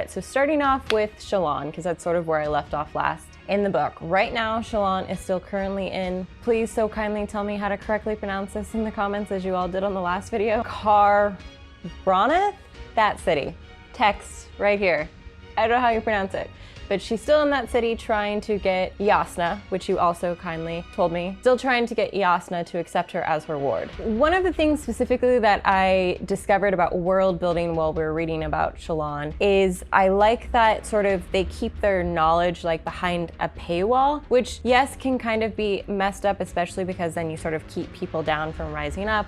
So starting off with Shalon, because that's sort of where I left off last in the book. Right now, Shalon is still currently in, please so kindly tell me how to correctly pronounce this in the comments as you all did on the last video, Kharbraneth? That city. Text right here. I don't know how you pronounce it. But she's still in that city trying to get Jasnah, which you also kindly told me, still trying to get Jasnah to accept her as her ward. One of the things specifically that I discovered about world building while we were reading about Shalon is I like that sort of they keep their knowledge like behind a paywall, which yes, can kind of be messed up, especially because then you sort of keep people down from rising up.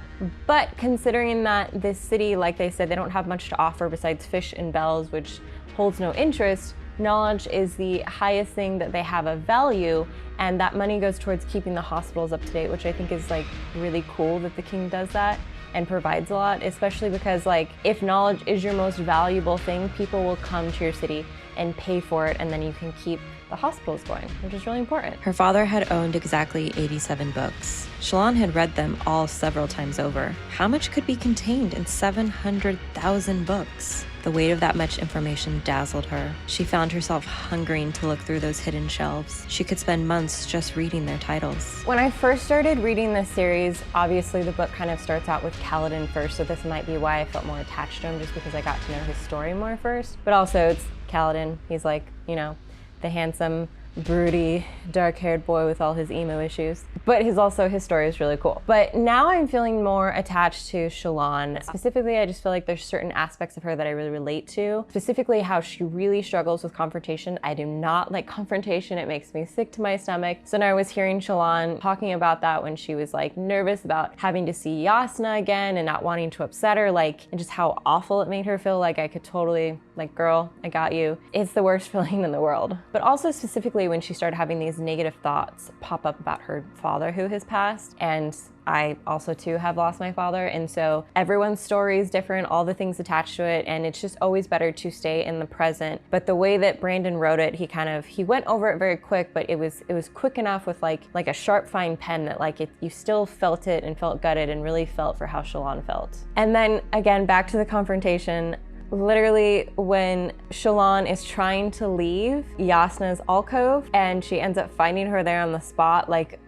But considering that this city, like they said, they don't have much to offer besides fish and bells, which holds no interest, knowledge is the highest thing that they have of value, and that money goes towards keeping the hospitals up to date, which I think is like really cool that the king does that and provides a lot, especially because like if knowledge is your most valuable thing, people will come to your city and pay for it, and then you can keep the hospitals going, which is really important. Her father had owned exactly 87 books. Shalon had read them all several times over. How much could be contained in 700,000 books? The weight of that much information dazzled her. She found herself hungering to look through those hidden shelves. She could spend months just reading their titles. When I first started reading this series, obviously the book kind of starts out with Kaladin first, so this might be why I felt more attached to him, just because I got to know his story more first. But also it's Kaladin. He's like, you know, the handsome, broody, dark-haired boy with all his emo issues. But his story is really cool. But now I'm feeling more attached to Shalon. Specifically, I just feel like there's certain aspects of her that I really relate to. Specifically, how she really struggles with confrontation. I do not like confrontation. It makes me sick to my stomach. So now I was hearing Shalon talking about that when she was like nervous about having to see Jasnah again and not wanting to upset her, like, and just how awful it made her feel. Like I could totally, like, girl, I got you. It's the worst feeling in the world. But also specifically when she started having these negative thoughts pop up about her father who has passed, and I also too have lost my father, and so everyone's story is different, all the things attached to it, and it's just always better to stay in the present. But the way that Brandon wrote it, he went over it very quick, but it was quick enough with like a sharp fine pen that like you still felt it and felt gutted and really felt for how Shalon felt. And then again, back to the confrontation. Literally, when Shalon is trying to leave Jasnah's alcove and she ends up finding her there on the spot, like,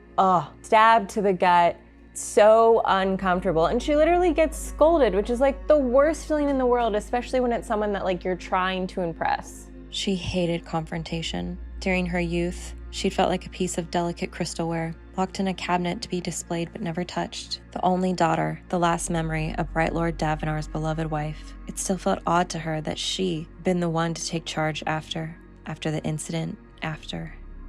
stabbed to the gut, so uncomfortable. And she literally gets scolded, which is like the worst feeling in the world, especially when it's someone that like you're trying to impress. She hated confrontation. During her youth, she'd felt like a piece of delicate crystalware, locked in a cabinet to be displayed but never touched. The only daughter, the last memory of Bright Lord Davenar's beloved wife. It still felt odd to her that she'd been the one to take charge after the incident,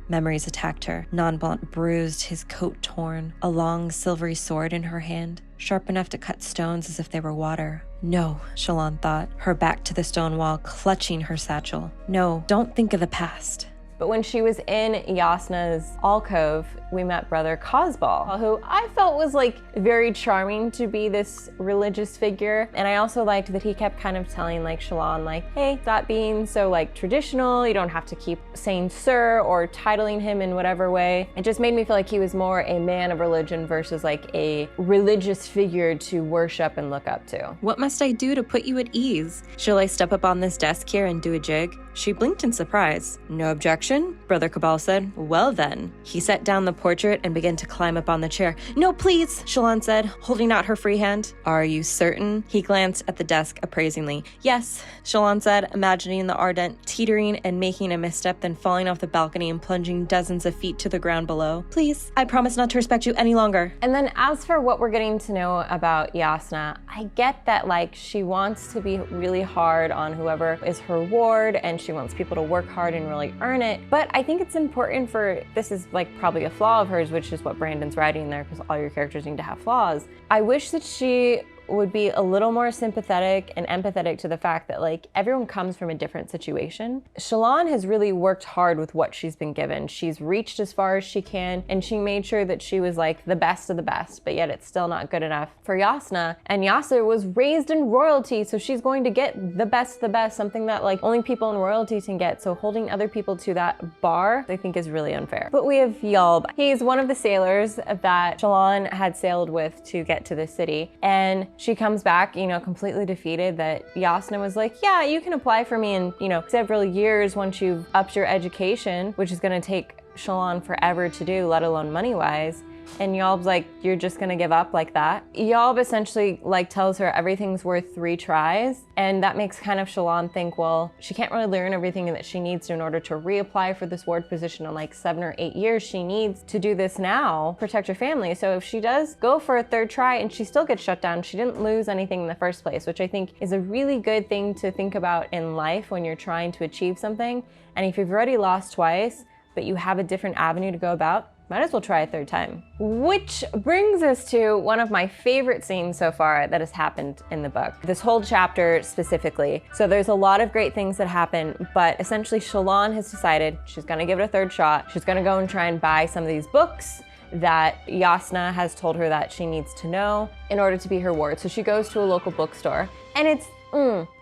Memories attacked her. Non-Blunt bruised, his coat torn, a long silvery sword in her hand, sharp enough to cut stones as if they were water. No, Shalon thought, her back to the stone wall, clutching her satchel. No, don't think of the past. But when she was in Jasnah's alcove, we met Brother Cosball, who I felt was like very charming to be this religious figure. And I also liked that he kept kind of telling like Shalon, like, hey, stop being so like traditional. You don't have to keep saying sir or titling him in whatever way. It just made me feel like he was more a man of religion versus like a religious figure to worship and look up to. What must I do to put you at ease? Shall I step up on this desk here and do a jig? She blinked in surprise. No objection, Brother Cabal said. Well then. He set down the portrait and began to climb up on the chair. No, please, Shalon said, holding out her free hand. Are you certain? He glanced at the desk appraisingly. Yes, Shalon said, imagining the Ardent teetering and making a misstep, then falling off the balcony and plunging dozens of feet to the ground below. Please, I promise not to respect you any longer. And then as for what we're getting to know about Jasnah, I get that like she wants to be really hard on whoever is her ward, and she wants people to work hard and really earn it. But I think it's important this is like probably a flaw of hers, which is what Brandon's writing there, because all your characters need to have flaws. I wish that she would be a little more sympathetic and empathetic to the fact that like everyone comes from a different situation. Shalon has really worked hard with what she's been given. She's reached as far as she can, and she made sure that she was like the best of the best, but yet it's still not good enough for Jasnah. And Jasnah was raised in royalty, so she's going to get the best of the best, something that like only people in royalty can get. So holding other people to that bar, I think is really unfair. But we have Yalb. He's one of the sailors that Shalon had sailed with to get to the city. And she comes back, you know, completely defeated that Jasnah was like, yeah, you can apply for me in, you know, several years once you've upped your education, which is gonna take Shallan forever to do, let alone money-wise. And Yalb's like, you're just gonna give up like that? Yalb essentially like tells her everything's worth 3 tries. And that makes kind of Shallan think, well, she can't really learn everything that she needs to in order to reapply for this ward position in like 7 or 8 years. She needs to do this now, protect her family. So if she does go for a 3rd try and she still gets shut down, she didn't lose anything in the first place, which I think is a really good thing to think about in life when you're trying to achieve something. And if you've already lost twice, but you have a different avenue to go about, might as well try a 3rd time. Which brings us to one of my favorite scenes so far that has happened in the book. This whole chapter specifically. So there's a lot of great things that happen, but essentially Shallan has decided she's gonna give it a 3rd shot. She's gonna go and try and buy some of these books that Jasnah has told her that she needs to know in order to be her ward. So she goes to a local bookstore, and it's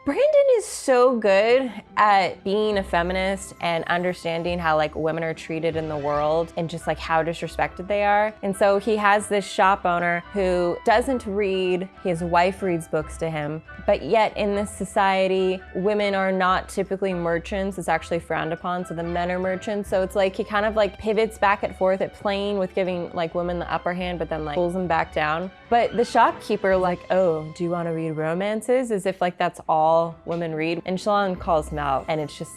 Brandon is so good at being a feminist and understanding how like women are treated in the world and just like how disrespected they are. And so he has this shop owner who doesn't read, his wife reads books to him, but yet in this society, women are not typically merchants. It's actually frowned upon, so the men are merchants. So it's like he kind of like pivots back and forth at playing with giving like women the upper hand, but then like pulls them back down. But the shopkeeper like, oh, do you want to read romances? As if like that's all women read. And Shallan calls him out, and it's just,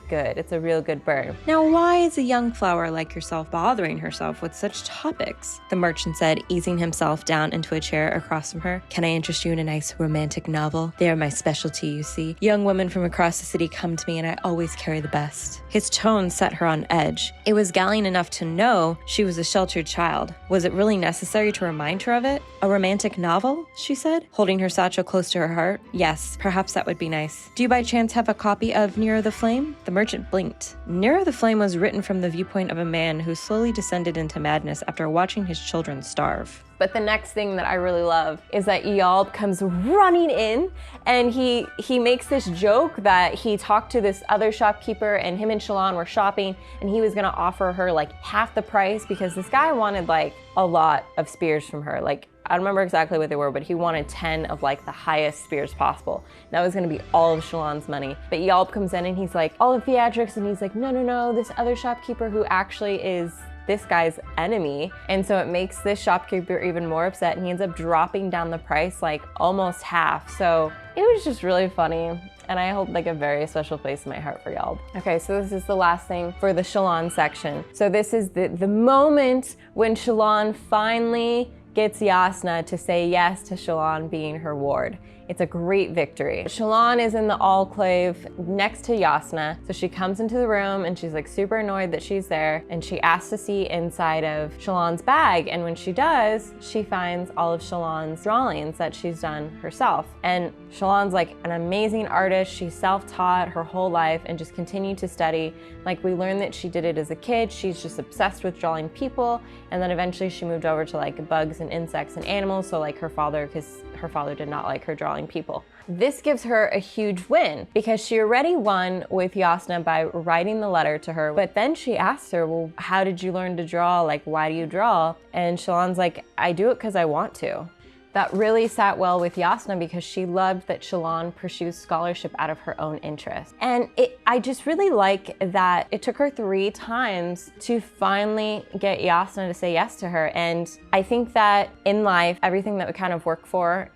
good. It's a real good burn. Now, why is a young flower like yourself bothering herself with such topics? The merchant said, easing himself down into a chair across from her. Can I interest you in a nice romantic novel? They are my specialty, you see. Young women from across the city come to me, and I always carry the best. His tone set her on edge. It was galling enough to know she was a sheltered child. Was it really necessary to remind her of it? A romantic novel, she said, holding her satchel close to her heart. Yes, perhaps that would be nice. Do you by chance have a copy of Nearer the Flame? The merchant blinked. Nearer the Flame was written from the viewpoint of a man who slowly descended into madness after watching his children starve. But the next thing that I really love is that Yalb comes running in, and he makes this joke that he talked to this other shopkeeper, and him and Shallan were shopping, and he was gonna offer her like half the price because this guy wanted like a lot of spears from her. Like, I don't remember exactly what they were, but he wanted 10 of like the highest spears possible. That was gonna be all of Shallan's money. But Yalb comes in and he's like, all of theatrics, and he's like, no, this other shopkeeper who actually is this guy's enemy. And so it makes this shopkeeper even more upset, and he ends up dropping down the price like almost half. So it was just really funny. And I hold like a very special place in my heart for Yalb. Okay, so this is the last thing for the Shallan section. So this is the moment when Shallan finally gets Jasnah to say yes to Shallan being her ward. It's a great victory. Shallan is in the alcove next to Jasnah. So she comes into the room and she's like super annoyed that she's there, and she asks to see inside of Shallan's bag. And when she does, she finds all of Shallan's drawings that she's done herself. And Shallan's like an amazing artist. She's self-taught her whole life and just continued to study. Like, we learned that she did it as a kid. She's just obsessed with drawing people. And then eventually she moved over to like bugs and insects and animals. So like her father, because her father did not like her drawing people. This gives her a huge win because she already won with Jasnah by writing the letter to her. But then she asks her, well, how did you learn to draw? Like, why do you draw? And Shallan's like, I do it because I want to. That really sat well with Jasnah because she loved that Shallan pursues scholarship out of her own interest. And I just really like that it took her 3 times to finally get Jasnah to say yes to her. And I think that in life, everything that we kind of work for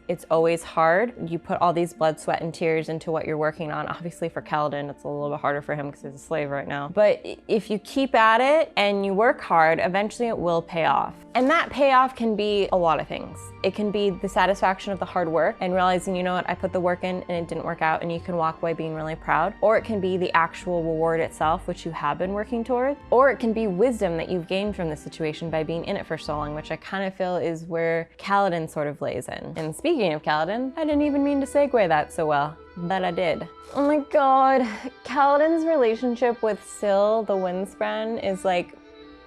it's always hard. You put all these blood, sweat, and tears into what you're working on. Obviously for Kaladin, it's a little bit harder for him because he's a slave right now. But if you keep at it and you work hard, eventually it will pay off. And that payoff can be a lot of things. It can be the satisfaction of the hard work and realizing, you know what, I put the work in and it didn't work out, and you can walk away being really proud. Or it can be the actual reward itself, which you have been working toward. Or it can be wisdom that you've gained from the situation by being in it for so long, which I kind of feel is where Kaladin sort of lays in. And speaking of Kaladin, I didn't even mean to segue that so well, but I did. Oh my god, Kaladin's relationship with Syl, the Windspren, is like,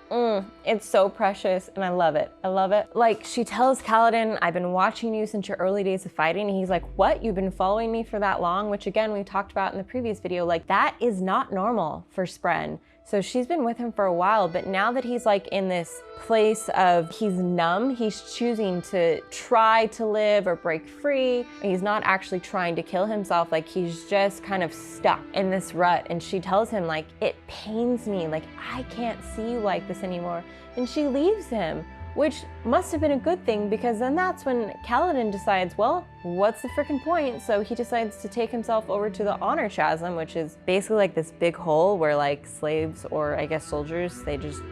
it's so precious, and I love it. I love it. Like, she tells Kaladin, I've been watching you since your early days of fighting, and he's like, what? You've been following me for that long? Which again, we talked about in the previous video, like, that is not normal for Spren. So she's been with him for a while, but now that he's like in this place of he's numb, he's choosing to try to live or break free. He's not actually trying to kill himself. Like he's just kind of stuck in this rut. And she tells him like, it pains me. Like I can't see you like this anymore. And she leaves him, which must have been a good thing because then that's when Kaladin decides, well, what's the freaking point? So he decides to take himself over to the honor chasm, which is basically like this big hole where like slaves or I guess soldiers, they just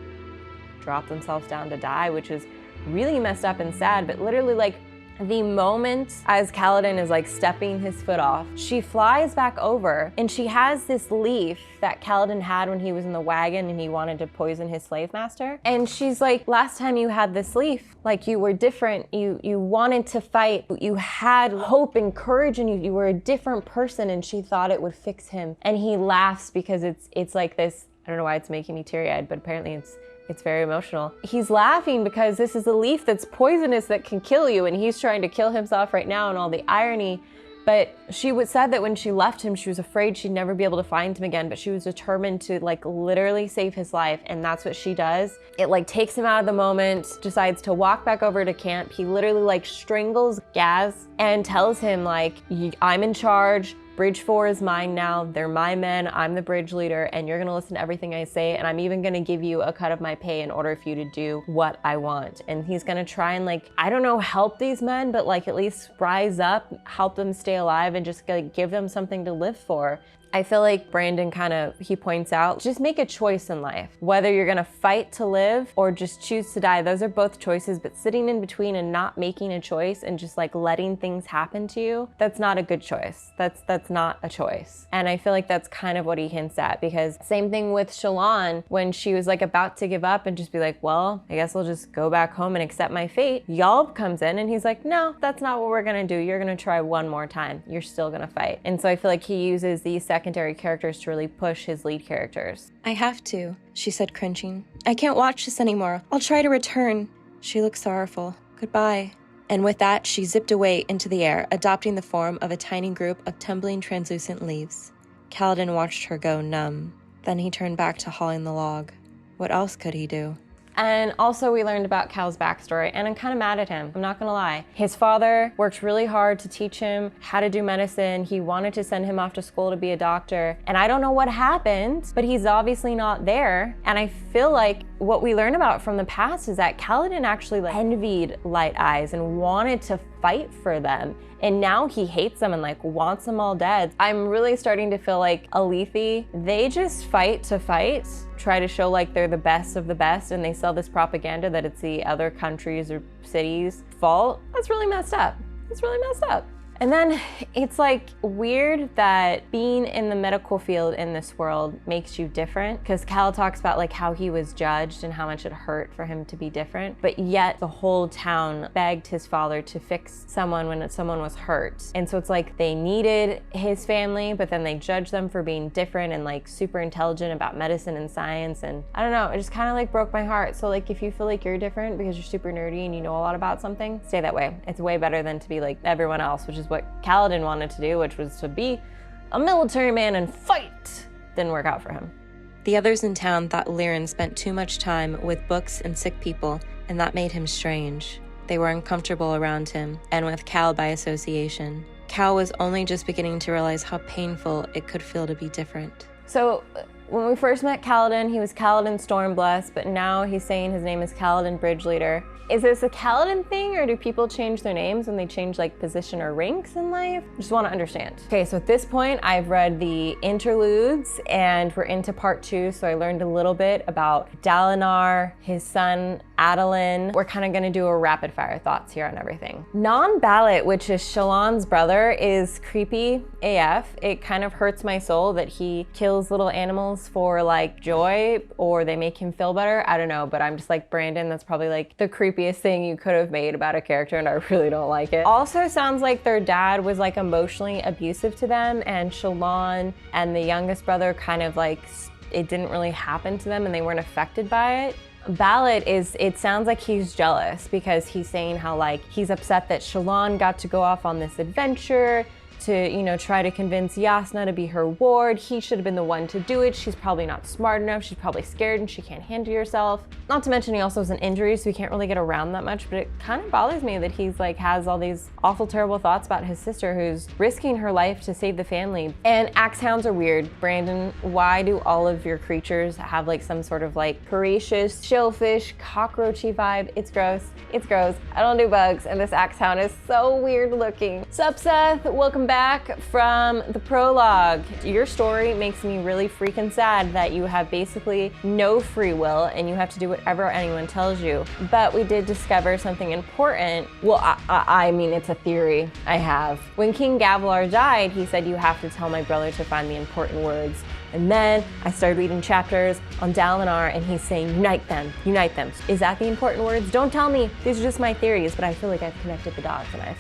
drop themselves down to die, which is really messed up and sad. But literally like the moment as Kaladin is like stepping his foot off, she flies back over and she has this leaf that Kaladin had when he was in the wagon and he wanted to poison his slave master. And she's like, last time you had this leaf, like you were different, you wanted to fight, you had hope and courage and you were a different person, and she thought it would fix him. And he laughs because it's like this, I don't know why it's making me teary-eyed, but apparently it's very emotional. He's laughing because this is a leaf that's poisonous that can kill you, and he's trying to kill himself right now, and all the irony. But she said that when she left him, she was afraid she'd never be able to find him again, but she was determined to like literally save his life, and that's what she does. It like takes him out of the moment, decides to walk back over to camp. He literally like strangles Gaz and tells him like, I'm in charge. Bridge 4 is mine now. They're my men. I'm the bridge leader, and you're gonna listen to everything I say, and I'm even gonna give you a cut of my pay in order for you to do what I want. And he's gonna try and like, I don't know, help these men, but like at least rise up, help them stay alive, and just like give them something to live for. I feel like Brandon he points out, just make a choice in life. Whether you're gonna fight to live or just choose to die, those are both choices, but sitting in between and not making a choice and just like letting things happen to you, that's not a good choice. That's not a choice. And I feel like that's kind of what he hints at, because same thing with Shallan, when she was like about to give up and just be like, well, I guess I'll just go back home and accept my fate. Yalb comes in and he's like, no, that's not what we're gonna do. You're gonna try one more time. You're still gonna fight. And so I feel like he uses these secondary characters to really push his lead characters. I have to, she said, cringing. I can't watch this anymore. I'll try to return. She looked sorrowful. Goodbye. And with that, she zipped away into the air, adopting the form of a tiny group of tumbling translucent leaves. Kaladin watched her go numb. Then he turned back to hauling the log. What else could he do? And also we learned about Cal's backstory, and I'm kind of mad at him, I'm not gonna lie. His father worked really hard to teach him how to do medicine. He wanted to send him off to school to be a doctor, and I don't know what happened, but he's obviously not there. And I feel like what we learn about from the past is that Kaladin actually like envied Light Eyes and wanted to fight for them. And now he hates them and like wants them all dead. I'm really starting to feel like Alethi, they just fight to fight, try to show like they're the best of the best, and they sell this propaganda that it's the other countries or cities' fault. That's really messed up. It's really messed up. And then it's like weird that being in the medical field in this world makes you different, because Cal talks about like how he was judged and how much it hurt for him to be different, but yet the whole town begged his father to fix someone when someone was hurt. And so it's like they needed his family, but then they judged them for being different and like super intelligent about medicine and science. And I don't know, it just kind of like broke my heart. So like if you feel like you're different because you're super nerdy and you know a lot about something, stay that way. It's way better than to be like everyone else, which is what Kaladin wanted to do, which was to be a military man and fight. Didn't work out for him. The others in town thought Liren spent too much time with books and sick people, and that made him strange. They were uncomfortable around him, and with Cal by association. Cal was only just beginning to realize how painful it could feel to be different. So when we first met Kaladin, he was Kaladin Stormblessed, but now he's saying his name is Kaladin Bridge Leader. Is this a Kaladin thing, or do people change their names when they change like position or ranks in life? Just want to understand. Okay, so at this point, I've read the interludes and we're into part 2, so I learned a little bit about Dalinar, his son Adolin. We're kind of going to do a rapid fire thoughts here on everything. Non-Ballot, which is Shallan's brother, is creepy AF. It kind of hurts my soul that he kills little animals for like joy, or they make him feel better. I don't know, but I'm just like, Brandon, that's probably like the creepiest thing you could have made about a character, and I really don't like it. Also sounds like their dad was like emotionally abusive to them, and Shallan and the youngest brother kind of like, it didn't really happen to them and they weren't affected by it. Ballot it sounds like he's jealous because he's saying how like he's upset that Shallan got to go off on this adventure to, you know, try to convince Yasna to be her ward. He should have been the one to do it. She's probably not smart enough. She's probably scared and she can't handle herself. Not to mention he also has an injury, so he can't really get around that much, but it kind of bothers me that he's like has all these awful, terrible thoughts about his sister who's risking her life to save the family. And axe hounds are weird. Brandon, why do all of your creatures have like some sort of like voracious, shellfish, cockroachy vibe? It's gross. It's gross. I don't do bugs, and this axe hound is so weird looking. Sup, Seth? Welcome back from the prologue. Your story makes me really freaking sad that you have basically no free will and you have to do whatever anyone tells you. But we did discover something important. Well, I mean, it's a theory I have. When King Gavilar died, he said, you have to tell my brother to find the important words. And then I started reading chapters on Dalinar and he's saying, unite them, unite them. Is that the important words? Don't tell me. These are just my theories, but I feel like I've connected the dots and I've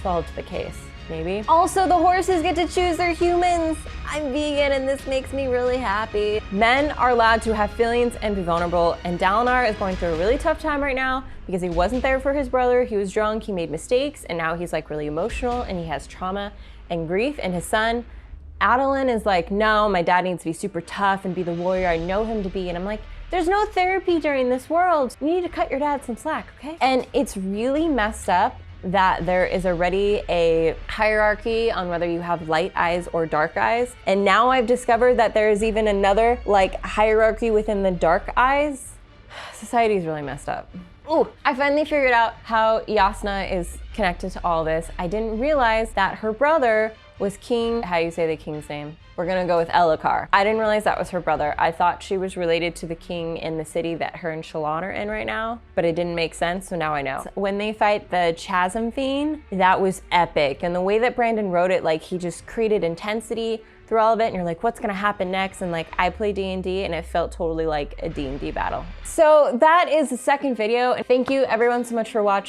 solved the case. Maybe. Also, the horses get to choose their humans. I'm vegan and this makes me really happy. Men are allowed to have feelings and be vulnerable, and Dalinar is going through a really tough time right now because he wasn't there for his brother. He was drunk, he made mistakes, and now he's like really emotional and he has trauma and grief. And his son, Adolin, is like, no, my dad needs to be super tough and be the warrior I know him to be. And I'm like, there's no therapy during this world. You need to cut your dad some slack, okay? And it's really messed up that there is already a hierarchy on whether you have light eyes or dark eyes. And now I've discovered that there is even another like hierarchy within the dark eyes. Society is really messed up. Ooh, I finally figured out how Yasna is connected to all this. I didn't realize that her brother was King, how do you say the king's name? We're gonna go with Elhokar. I didn't realize that was her brother. I thought she was related to the king in the city that her and Shallan are in right now, but it didn't make sense, so now I know. When they fight the Chasm Fiend, that was epic. And the way that Brandon wrote it, like he just created intensity through all of it, and you're like, what's gonna happen next? And like, I play D&D and it felt totally like a D&D battle. So that is the second video. Thank you everyone so much for watching.